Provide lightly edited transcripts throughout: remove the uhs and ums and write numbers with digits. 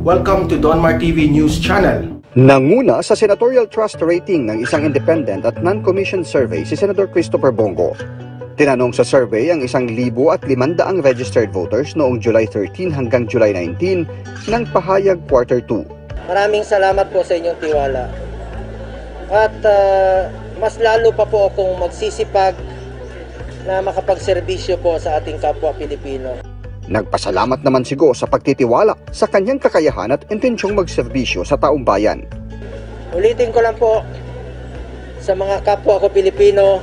Welcome to Donmar TV News Channel. Nanguna sa senatorial trust rating ng isang independent at non-commissioned survey si Senator Christopher Bongo. Tinanong sa survey ang 1,500 registered voters noong July 13 hanggang July 19 ng pahayag quarter 2. Maraming salamat po sa inyong tiwala. At mas lalo pa po akong magsisipag na makapagserbisyo po sa ating kapwa Pilipino. Nagpasalamat naman si Go sa pagtitiwala sa kanyang kakayahan at intensyong magserbisyo sa taong bayan. Ulitin ko lang po sa mga kapwa ko Pilipino,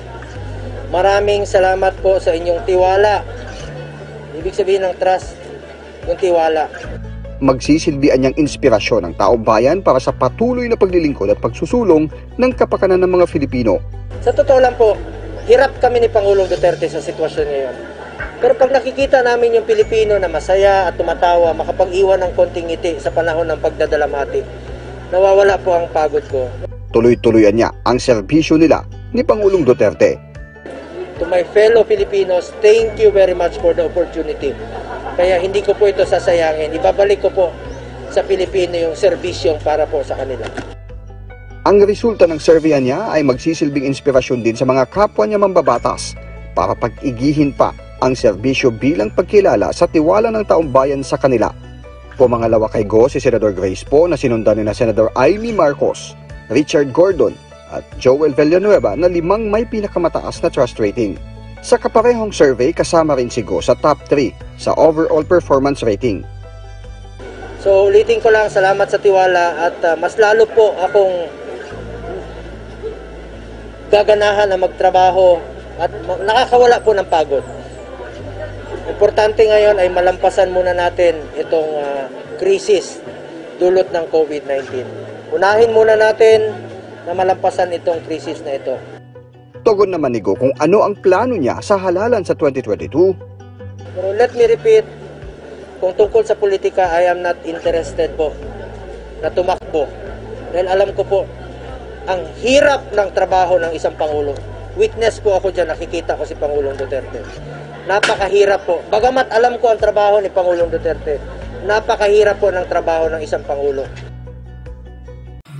maraming salamat po sa inyong tiwala. Ibig sabihin ng trust, yung tiwala. Magsisilbihan niyang inspirasyon ng taong bayan para sa patuloy na paglilingkod at pagsusulong ng kapakanan ng mga Filipino. Sa totoo lang po, hirap kami ni Pangulong Duterte sa sitwasyon ngayon. Pero pag nakikita namin yung Pilipino na masaya at tumatawa, makapag-iwan ng konting ngiti sa panahon ng pagdadalamhati, nawawala po ang pagod ko. Tuloy-tuloyan niya ang serbisyo nila ni Pangulong Duterte. To my fellow Filipinos, thank you very much for the opportunity. Kaya hindi ko po ito sasayangin. Ibabalik ko po sa Pilipino yung serbisyo para po sa kanila. Ang resulta ng survey niya ay magsisilbing inspirasyon din sa mga kapwa niya mambabatas para pag-igihin pa ang serbisyo bilang pagkilala sa tiwala ng taong bayan sa kanila. Pumangalawa kay Go si Senador Grace Poe na sinundan ni na Senador Amy Marcos, Richard Gordon at Joel Villanueva na 5 may pinakamataas na trust rating. Sa kaparehong survey, kasama rin si Go sa top 3 sa overall performance rating. So ulitin ko lang, salamat sa tiwala at mas lalo po akong gaganahan na magtrabaho at nakakawala po ng pagod. Importante ngayon ay malampasan muna natin itong krisis dulot ng COVID-19. Unahin muna natin na malampasan itong krisis na ito. Tugon naman ni Go kung ano ang plano niya sa halalan sa 2022. Pero let me repeat, kung tungkol sa politika, I am not interested po na tumakbo. Dahil alam ko po, ang hirap ng trabaho ng isang Pangulo. Witness po ako dyan, nakikita ko si Pangulong Duterte. Napakahirap po. Bagamat alam ko ang trabaho ni Pangulong Duterte, napakahirap po ng trabaho ng isang Pangulo.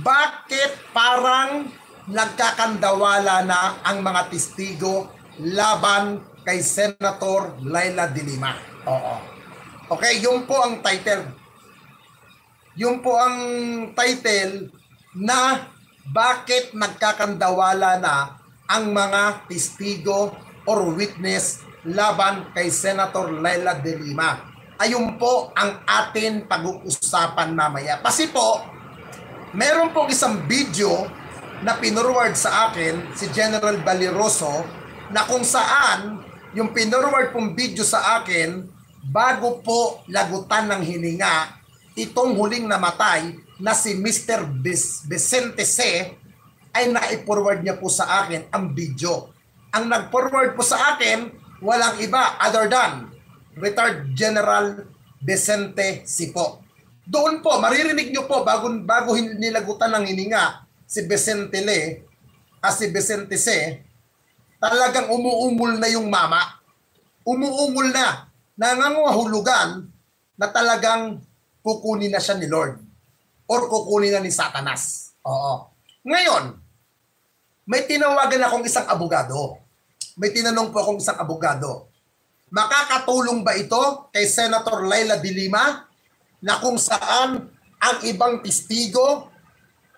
Bakit parang nagkakandawala na ang mga testigo laban kay Senator Laila de Lima? Oo. Okay, yun po ang title. Yun po ang title na bakit nagkakandawala na ang mga testigo or witness laban kay Senator Laila de Lima. Ayun po ang atin pag-uusapan mamaya. Kasi po, meron pong isang video na pinurward sa akin si General Valeroso na kung saan yung pinurward pong video sa akin bago po lagutan ng hininga itong huling namatay na si Mr. Vicente C. ay na-forward niya po sa akin ang video. Ang nag-forward po sa akin walang iba other than retired General Vicente C. po. Doon po, maririnig nyo po bago nilagutan ng hininga si Vicente Le, si Vicente C, talagang umuungol na yung mama. Umuungol na. Nangangahulugan na talagang kukunin na siya ni Lord or kukunin na ni Satanas. Oo. Ngayon, may tinawagan akong isang abogado. May tinanong po akong isang abogado. Makakatulong ba ito kay Senator Laila de Lima na kung saan ang ibang testigo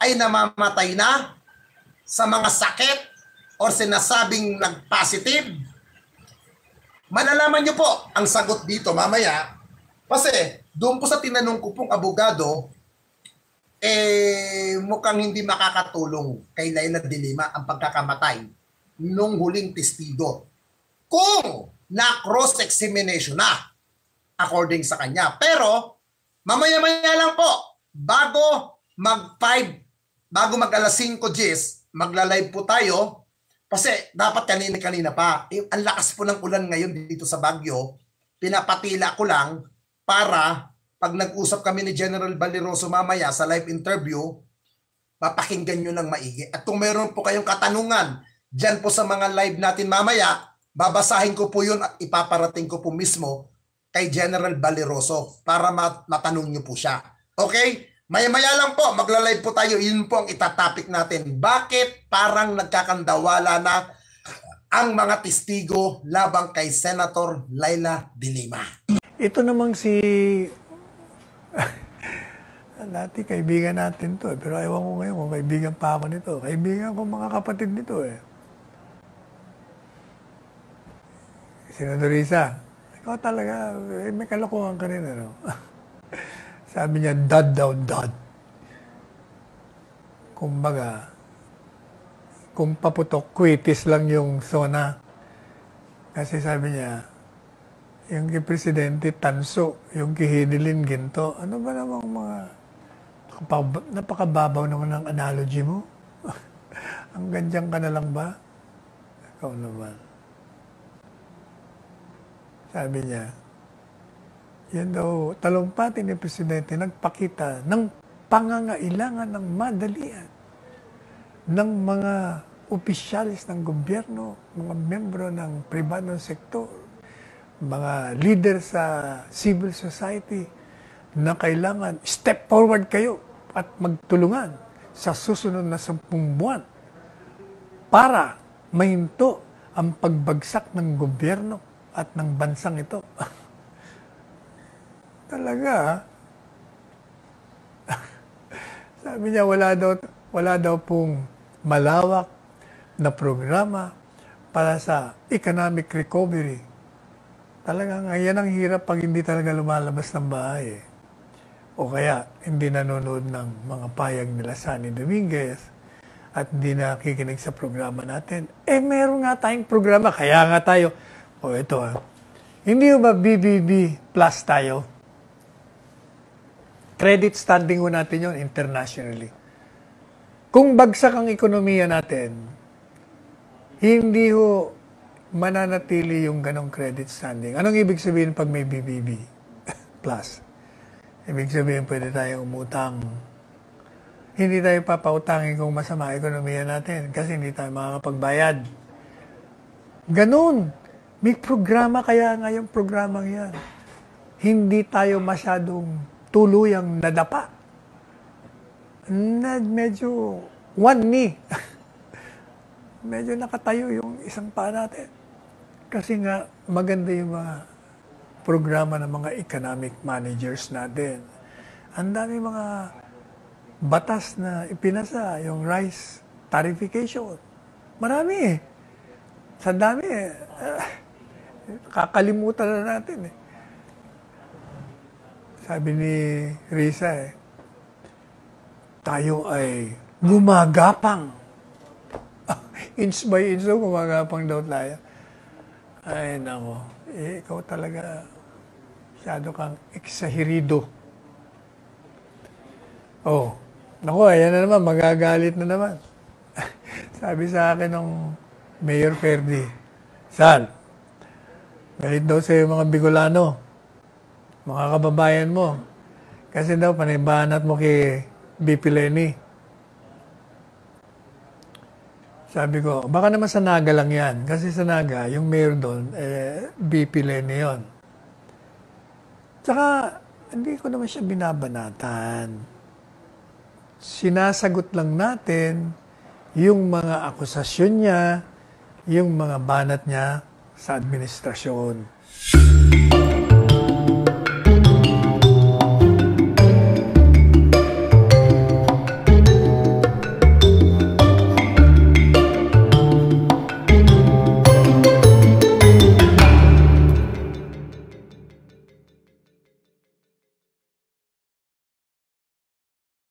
ay namamatay na sa mga sakit or sinasabing nag-positive? Malalaman niyo po ang sagot dito mamaya. Kasi doon po sa tinanong ko pong abogado, mukhang hindi makakatulong kay Laila de Lima ang pagkakamatay nung huling testigo. Kung na-cross-examination na according sa kanya. Pero mamaya-maya lang po, bago mag alas 5 Gs, magla-live po tayo kasi dapat kanina pa. Ang lakas po ng ulan ngayon dito sa Baguio, pinapatila ko lang para pag nag-usap kami ni General Valeroso mamaya sa live interview, papakinggan nyo ng maigi. At kung meron po kayong katanungan dyan po sa mga live natin mamaya, babasahin ko po yun at ipaparating ko po mismo kay General Valeroso para matanong nyo po siya. Okay? Maya-maya lang po, magla-live po tayo. Yun po ang itatopic natin. Bakit parang nagkakandawala na ang mga testigo labang kay Senator Laila De Lima? Ito namang si... Dati kaibigan natin to, pero ewan ko ngayon kung kaibigan pa ako nito. Kaibigan ko mga kapatid nito eh. Senador Risa, ikaw talaga, may kalokohan ka rin, ano? Sabi niya, dad daw, dad. Kumbaga, kung paputok, kwitis lang yung zona. Kasi sabi niya, yung kay Presidente, tanso. Yung kay Hinilin, ginto. Ano ba namang mga... Napakababaw naman ng analogy mo. Ang ganyan ka na lang ba? Ikaw naman. Sabi niya, yan daw, talumpati ni Presidente nagpakita ng pangangailangan ng madalian ng mga opisyalis ng gobyerno, mga membro ng pribadong sektor, mga leader sa civil society na kailangan step forward kayo at magtulungan sa susunod na 10 buwan para mahinto ang pagbagsak ng gobyerno at ng bansang ito. Talaga, sabi niya wala daw pong malawak na programa para sa economic recovery. Talagang yan ang hirap pag hindi talaga lumalabas ng bahay. O kaya hindi nanonood ng mga payag nila Sunny Dominguez at hindi nakikinig sa programa natin. Meron nga tayong programa, kaya nga tayo. Ito hindi ba BBB Plus tayo? Credit standing ho natin yun internationally. Kung bagsak ang ekonomiya natin, hindi ho mananatili yung ganong credit standing. Anong ibig sabihin pag may BBB Plus? Ibig sabihin pwede tayong umutang. Hindi tayo papautangin kung masama ekonomiya natin kasi hindi tayo makakapagbayad. Ganun. May programa kaya nga yung programang yan. Hindi tayo masyadong tuluyang nadapa. Medyo one knee. Medyo nakatayo yung isang paa natin. Kasi nga maganda yung mga programa ng mga economic managers natin. Ang dami mga batas na ipinasa, yung rice tarification. Marami eh. Sa dami eh. Kakalimutan na natin eh. Sabi ni Risa eh, tayo ay gumagapang. Inch by inch daw, gumagapang daw tayo. Ay, nako. Ikaw talaga, masyado kang eksaherido. Nako, ayan na naman, magagalit na naman. Sabi sa akin ng Mayor Ferdi, Sal, galit daw sa'yo mga Bicolano, mga kababayan mo. Kasi daw, panibanat mo kay BP Lenny. Sabi ko, baka naman sa Naga lang yan. Kasi sa Naga, yung mayor doon, BP Lenny yun. Tsaka, hindi ko naman siya binabanatan. Sinasagot lang natin yung mga akusasyon niya, yung mga banat niya sa administrasyon.